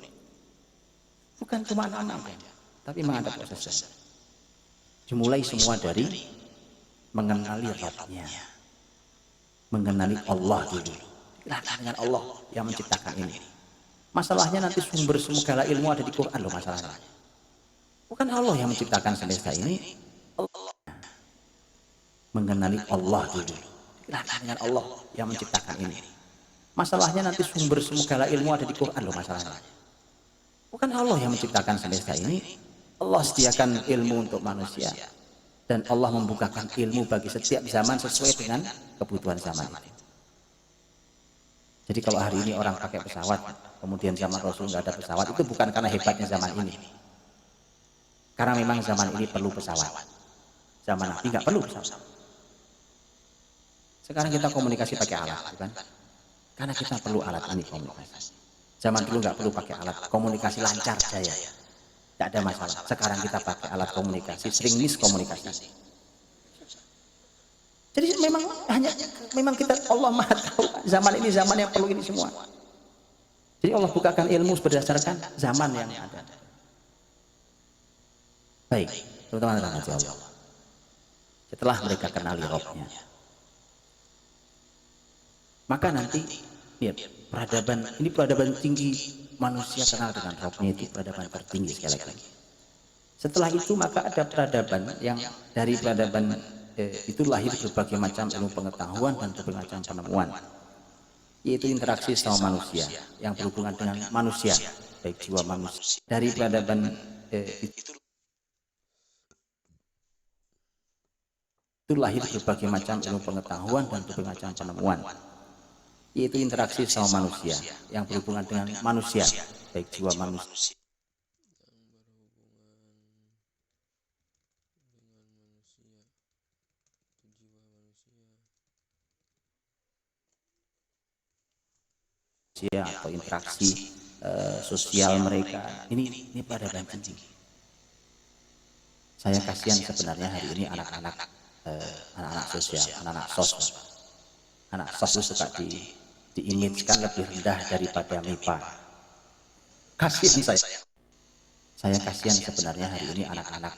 Bukan cuma nama, tapi memang ada prosesnya. Dimulai semua dari mengenali Rabbnya, mengenali Allah dulu. Dengan Allah yang menciptakan ini. Masalahnya nanti sumber segala ilmu ada di Quran loh masalahnya. Bukan Allah yang menciptakan semesta ini. Allah. Mengenali Allah dulu. Dengan Allah yang menciptakan ini. Masalahnya nanti sumber segala ilmu ada di Quran loh masalahnya. Bukan Allah yang menciptakan semesta ini. Allah sediakan ilmu untuk manusia. Dan Allah membukakan ilmu bagi setiap zaman sesuai dengan kebutuhan zaman ini. Jadi kalau hari ini orang pakai pesawat, kemudian zaman Rasul nggak ada pesawat, itu bukan karena hebatnya zaman ini. Karena memang zaman ini perlu pesawat. Zaman Nabi nggak perlu pesawat. Sekarang kita komunikasi pakai alat, bukan? Karena kita perlu alat ini komunikasi. Zaman dulu nggak perlu pakai alat, komunikasi lancar jaya, nggak ada masalah. Sekarang kita pakai alat komunikasi, sering miskomunikasi. Jadi memang kita Allah Maha tahu zaman ini zaman yang perlu ini semua. Jadi Allah bukakan ilmu berdasarkan zaman yang ada. Baik, teman-teman Allah. Setelah mereka kenali Rabbnya, maka nanti lihat peradaban ini, peradaban tinggi manusia kenal dengan Rabbnya, itu peradaban tertinggi sekali lagi. Setelah itu maka ada peradaban yang dari peradaban itu lahir berbagai macam ilmu pengetahuan dan berbagai macam penemuan, yaitu interaksi sama manusia yang berhubungan dengan manusia, baik jiwa manusia. Dari peradaban itu itu lahir berbagai macam ilmu pengetahuan dan berbagai macam penemuan, yaitu interaksi sama manusia yang berhubungan dengan manusia, baik jiwa manusia. Atau interaksi sosial mereka ini peradaban tinggi. Saya kasihan sebenarnya hari ini anak-anak sosial, anak-anak sos. Anak sos itu suka diimajinkan lebih rendah daripada MIPA. Kasihan saya. Saya kasihan sebenarnya hari ini anak-anak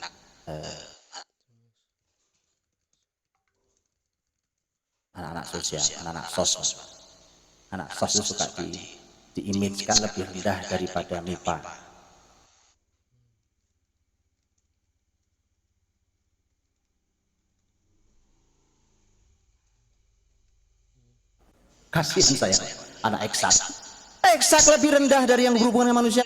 sosial, anak sos. Anak sos itu suka diimajinkan lebih rendah daripada MIPA. Kasihan saya, anak eksak. Eksak lebih rendah dari yang berhubungan dengan manusia.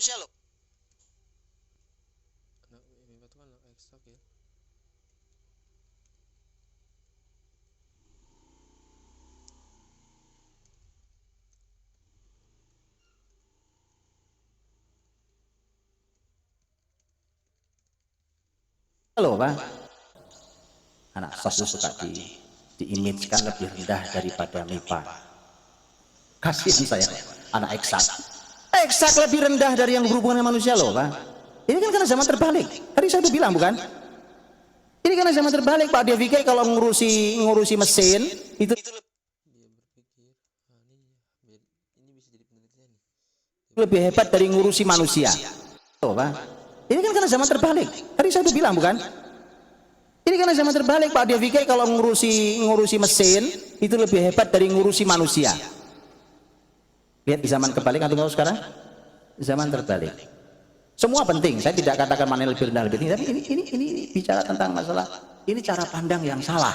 Halo Pak, anak sos itu suka diimajinkan lebih rendah daripada MIPA. Kasihan saya, anak eksak. Eksak lebih rendah dari yang berhubungan dengan manusia loh Pak. Ini kan karena zaman terbalik. Tadi saya udah bilang bukan? Ini karena zaman terbalik Pak. Dia pikir kalau ngurusi mesin itu lebih hebat dari ngurusi manusia. Loh Pak. Ini kan karena zaman terbalik. Tadi saya udah bilang bukan? Ini karena zaman terbalik Pak. Dia pikir kalau ngurusi mesin itu lebih hebat dari ngurusi manusia. Lihat di zaman kebalik atau kalau sekarang zaman terbalik. Semua penting. Saya tidak katakan mana lebih rendah lebih tinggi. Tapi ini bicara tentang masalah. Ini cara pandang yang salah.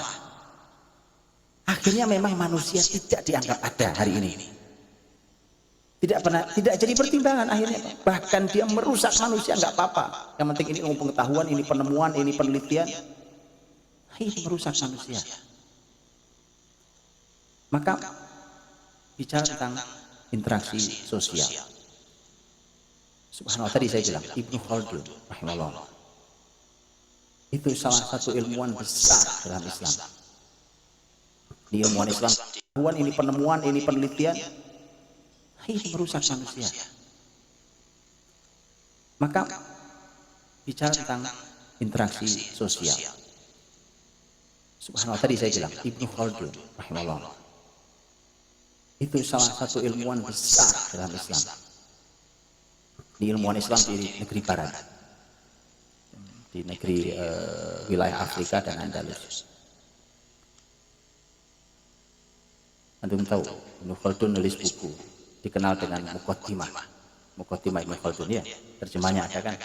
Akhirnya memang manusia tidak dianggap ada hari ini. Tidak jadi pertimbangan akhirnya. Bahkan dia merusak manusia nggak apa-apa. Yang penting ini ilmu pengetahuan, ini penemuan, ini penelitian. Ini merusak manusia. Maka bicara tentang interaksi sosial. Subhanallah, tadi saya bilang Ibnu Khaldun rahimahullah. Itu salah satu ilmuwan besar dalam Islam. Di ilmuwan Islam, ini penemuan, ini penelitian. Ini merusak manusia. Maka bicara tentang interaksi sosial. Subhanallah, tadi saya bilang Ibnu Khaldun rahimahullah. Itu salah satu ilmuwan besar dalam Islam. Di ilmuwan Islam di negeri barat, di negeri wilayah Afrika dan Andalus. Antum tahu Ibnu Khaldun nulis buku dikenal dengan Muqaddimah. Muqaddimah Ibnu Khaldun ya, terjemahnya ada kan?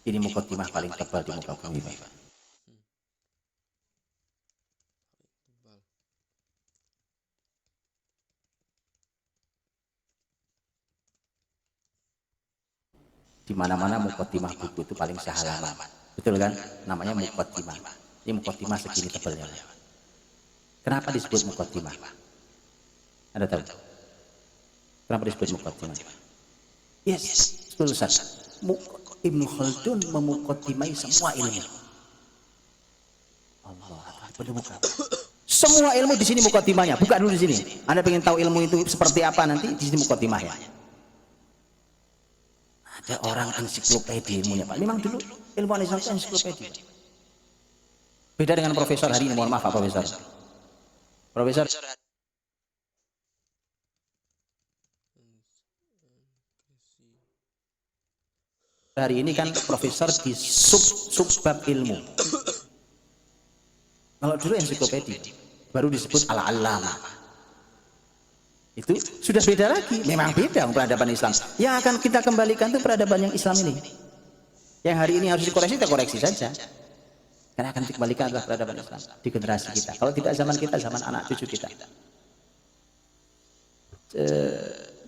Ini Muqaddimah paling tebal di muka bumi. Di mana-mana Muqaddimah buku itu paling sehalaman. Betul kan? Namanya Muqaddimah. Ini Muqaddimah segini tebalnya. Kenapa disebut Muqaddimah? Anda tahu? Kenapa disebut Muqaddimah? Yes, betul Ustaz. Ibnu Khaldun memuqaddimai semua ilmu. Allah, buka. Semua ilmu di sini muqaddimahnya. Buka dulu di sini. Anda pengen tahu ilmu itu seperti apa nanti di sini muqaddimahnya. Ada orang ensiklopedi ilmunya Pak. Memang dulu ilmuwan Islam itu ensiklopedi. Beda dengan profesor hari ini. Mohon maaf Pak Profesor. Profesor hari ini kan profesor di subbab ilmu. Kalau dulu ensiklopedi baru disebut al-allama. Itu sudah beda lagi. Memang beda peradaban Islam. Yang akan kita kembalikan itu peradaban yang Islam ini. Yang hari ini harus dikoreksi, kita koreksi saja. Karena akan dikembalikan adalah peradaban Islam di generasi kita. Kalau tidak zaman kita, zaman anak cucu kita.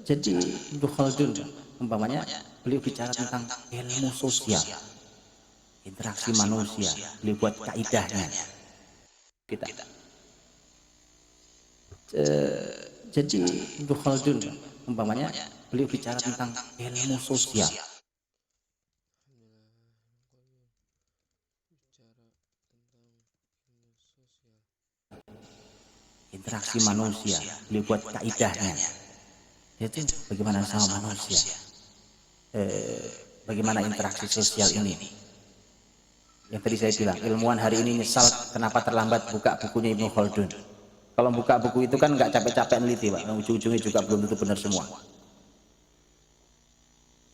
Jadi Ibnu Khaldun umpamanya beliau bicara tentang ilmu sosial, interaksi manusia. Beliau buat kaidahnya. kita. Jadi Ibnu Khaldun umpamanya beliau bicara tentang ilmu sosial. Interaksi manusia, beliau buat kaidahnya. Jadi bagaimana sama manusia, bagaimana interaksi sosial ini. Yang tadi saya bilang, ilmuwan hari ini nyesal kenapa terlambat buka bukunya Ibnu Khaldun. Kalau buka buku itu kan nggak capek-capek neliti, Pak. Ujung-ujungnya juga belum tentu benar semua.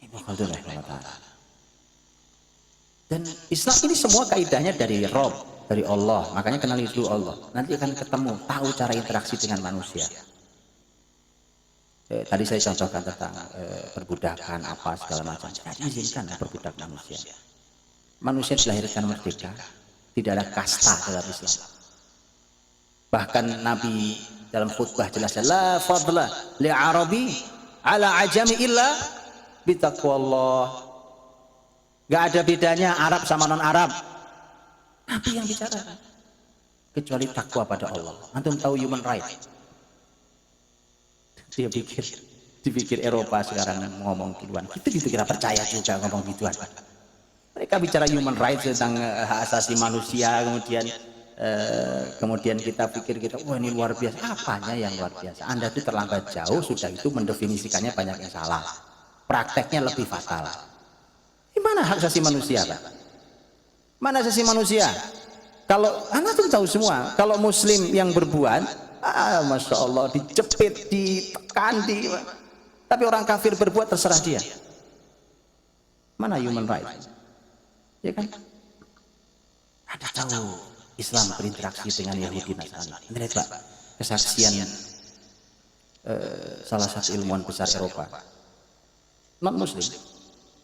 Ibnu Khaldun rahimahullah. Dan Islam ini semua kaidahnya dari Rob, dari Allah. Makanya kenali dulu Allah. Nanti akan ketemu, tahu cara interaksi dengan manusia. Tadi saya contohkan tentang perbudakan apa segala macam. Tidak diizinkan perbudak manusia. Manusia dilahirkan merdeka, tidak ada kasta dalam Islam. Bahkan Nabi dalam khutbah jelas, la fadla li arabi ala ajami illa bitaqwallah. Gak ada bedanya Arab sama non Arab. Nabi yang bicara, kecuali takwa pada Allah. Antum tahu human right? Dia dipikir Eropa sekarang ngomong gituan. Kita dikira percaya juga ngomong gituan. Mereka bicara human rights tentang hak asasi manusia, kemudian kita pikir wah ini luar biasa. Apanya yang luar biasa? Anda itu terlambat jauh, sudah itu mendefinisikannya banyak yang salah. Prakteknya lebih fatal. Gimana hak asasi manusia, Pak? Mana asasi manusia? Kalau Anda tuh tahu semua, kalau Muslim yang berbuat, masya Allah, dijepit, ditekan, tapi orang kafir berbuat terserah dia. Mana human rights? Ya kan? Anda tahu Islam berinteraksi dengan Yahudi Nasrani. Lihat Pak, kesaksian salah satu ilmuwan besar Eropa, non Muslim,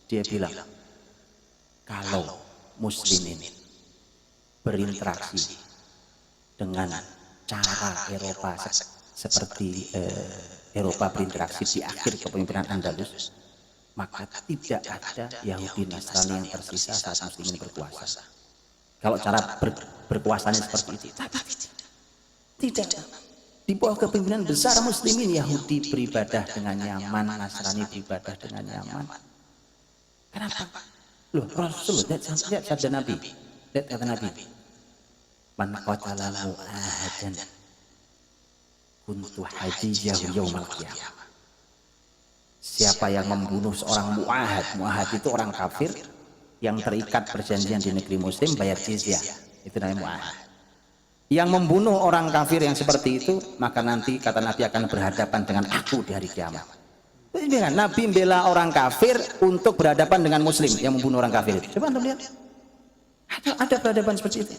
dia bilang kalau Muslimin berinteraksi dengan cara Eropa seperti Eropa berinteraksi di akhir kepemimpinan Andalus, maka tidak ada Yahudi Nasrani yang tersisa saat Muslimin berkuasa. Kalau cara berkuasanya seperti itu, tapi tidak. Di bawah kepemimpinan besar Muslimin, Yahudi beribadah dengan nyaman, Nasrani beribadah dengan nyaman. Kenapa? Loh, Rasulullah, lihat sabda Nabi, lihat kata Nabi, man qatala mu'ahadan kuntu hajiyahu yaumal qiyamah. Siapa yang membunuh seorang mu'ahad itu orang kafir yang terikat perjanjian di negeri muslim bayar jizyah, itu namanya mu'ahad. Yang membunuh orang kafir yang seperti itu, maka nanti kata Nabi akan berhadapan dengan aku di hari kiamat. Nabi membela orang kafir untuk berhadapan dengan muslim yang membunuh orang kafir. Coba Anda lihat, ada peradaban seperti itu.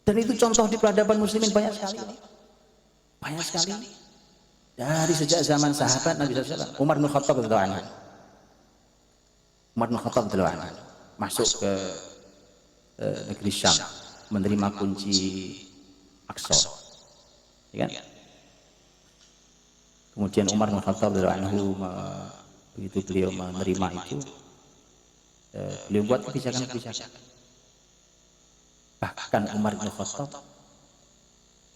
Dan itu contoh di peradaban muslimin banyak sekali. Banyak sekali. Dari sejak zaman sahabat Nabi SAW, Umar bin Khattab radhiyallahu anhu. Umar bin Khattab radhiyallahu anhu masuk ke negeri Syam, menerima kunci Aqsa. Ya kan? Kemudian Umar bin Khattab radhiyallahu anhu begitu beliau menerima itu, beliau buat kebijakan-kebijakan. Bahkan Umar bin Khattab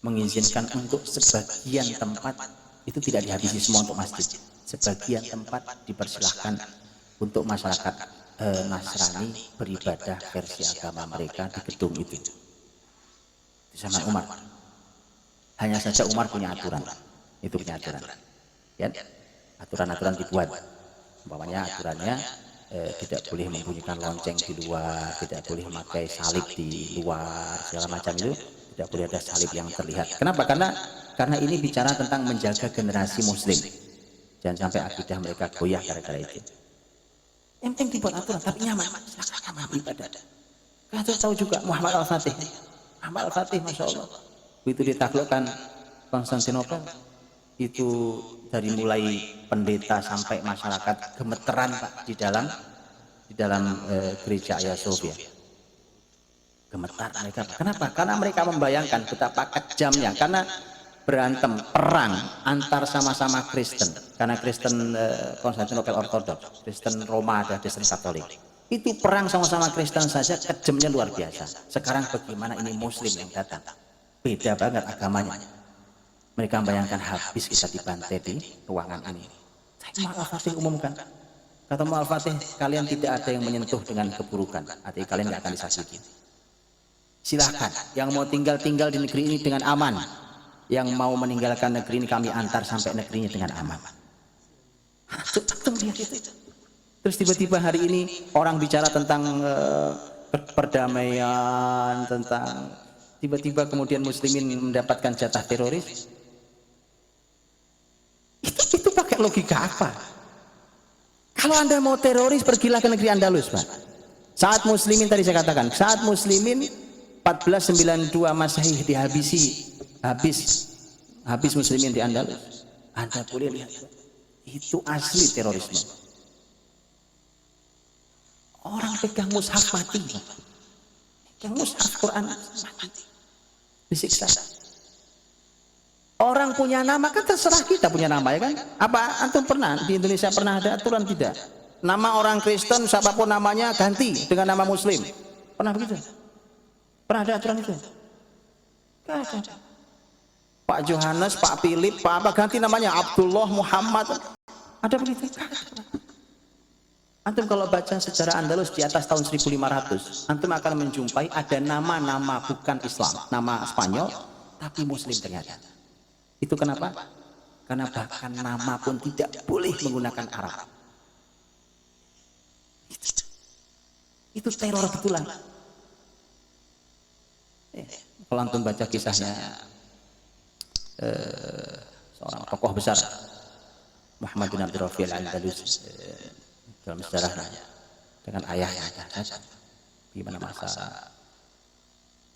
mengizinkan untuk sebagian tempat itu tidak dihabisi semua untuk masjid. Sebagian tempat dipersilahkan untuk masyarakat Nasrani beribadah versi agama mereka di gedung itu. Di zaman Umar. Hanya saja Umar punya aturan. Itu punya aturan. Ya, aturan-aturan dibuat. Umpamanya aturannya tidak boleh membunyikan lonceng di luar, tidak boleh memakai salib di luar, segala macam itu. Tidak boleh ada salib yang terlihat. Kenapa? Karena ini bicara tentang menjaga generasi muslim. Jangan sampai akidah mereka goyah gara-gara itu. Yang penting dibuat aturan, tapi nyaman. Silakan beribadah. Kita tahu juga Muhammad Al-Fatih. Muhammad Al-Fatih, Masya Allah. Begitu ditaklukkan Konstantinopel, itu dari mulai pendeta sampai masyarakat gemeteran Pak di dalam gereja Hagia Sophia. Gemetar mereka. Kenapa? Karena mereka membayangkan betapa kejamnya. Karena berantem, perang antar sama-sama Kristen. Karena Kristen Konstantinopel Ortodoks, Kristen Roma dan Kristen Katolik. Itu perang sama-sama Kristen saja kejamnya luar biasa. Sekarang bagaimana ini Muslim yang datang? Beda banget agamanya. Mereka bayangkan habis kita dibantai di ruangan ini. Saya Al-Fatih umumkan. Kata Al-Fatih, kalian tidak ada yang menyentuh dengan keburukan. Artinya kalian nggak akan disakiti. Silahkan, yang mau tinggal di negeri ini dengan aman. Yang mau meninggalkan negeri ini kami antar sampai negerinya dengan aman. Lihat itu. Terus tiba-tiba hari ini orang bicara tentang perdamaian, tentang tiba-tiba kemudian muslimin mendapatkan jatah teroris. Itu pakai logika apa? Kalau Anda mau teroris, pergilah ke negeri Andalus, Pak. Saat muslimin tadi saya katakan, saat muslimin 1492 Masehi habis muslimin di Andalus. Anda boleh lihat, itu asli terorisme. Orang pegang mushaf mati, pegang mushaf Quran mati, disiksa. Orang punya nama kan terserah kita punya nama, ya kan? Apa antum pernah di Indonesia pernah ada aturan tidak? Nama orang Kristen siapapun namanya ganti dengan nama Muslim. Pernah begitu? Pernah ada aturan itu? Gak ada. Pak Johannes, Pak Philip, Pak apa ganti namanya Abdullah Muhammad. Ada begitu? Gak ada. Antum kalau baca sejarah Andalus di atas tahun 1500, antum akan menjumpai ada nama-nama bukan Islam, nama Spanyol, tapi Muslim ternyata. Itu kenapa? Karena bahkan nama pun tidak boleh menggunakan Arab. Itu teror betulan. Kalau antum baca kisahnya seorang tokoh besar, Muhammad bin Abdul Rafi al-Andalus, dalam sejarahnya dengan ayahnya,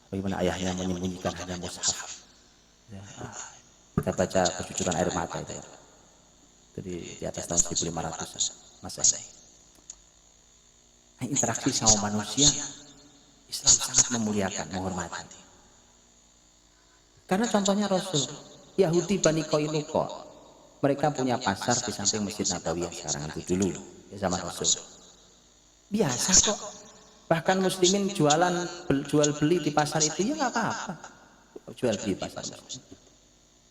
bagaimana ayahnya menyembunyikan hanya mushaf. Ya, kita baca kejujuran air mata itu di atas tahun 1500 Masehi. Nah, interaksi sama manusia Islam sangat memuliakan, menghormati. Karena contohnya Rasul Yahudi Bani Qainuqa, mereka punya pasar di samping Masjid Nabawiyah sekarang itu dulu ya, zaman Rasul. Biasa kok. Bahkan muslimin jual beli di pasar itu ya nggak apa-apa. Jual beli pasar muslim.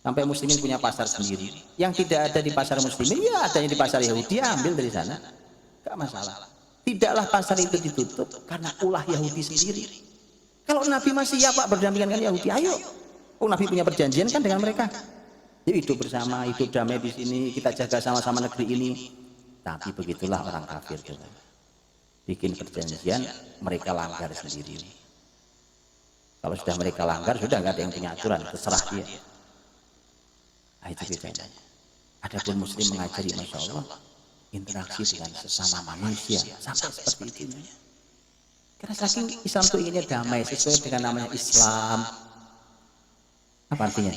Sampai muslimin punya pasar sendiri. Yang tidak ada di pasar muslimin ya adanya di pasar Yahudi, ambil dari sana. Nggak masalah. Tidaklah pasar itu ditutup karena ulah Yahudi sendiri. Kalau Nabi masih ya Pak berdampingan dengan Yahudi, ayo. Oh, Nabi punya perjanjian kan dengan mereka. Yuk hidup bersama, hidup damai di sini, kita jaga sama-sama negeri ini. Tapi begitulah orang kafir juga. Bikin perjanjian, mereka langgar sendiri. Kalau sudah mereka langgar, sudah nggak ada yang punya aturan, terserah dia. Nah, itu bedanya. Adapun Muslim mengajari, Masya Allah, interaksi dengan sesama manusia sampai seperti itu. Karena saking Islam itu inginnya damai sesuai dengan namanya Islam. Apa artinya?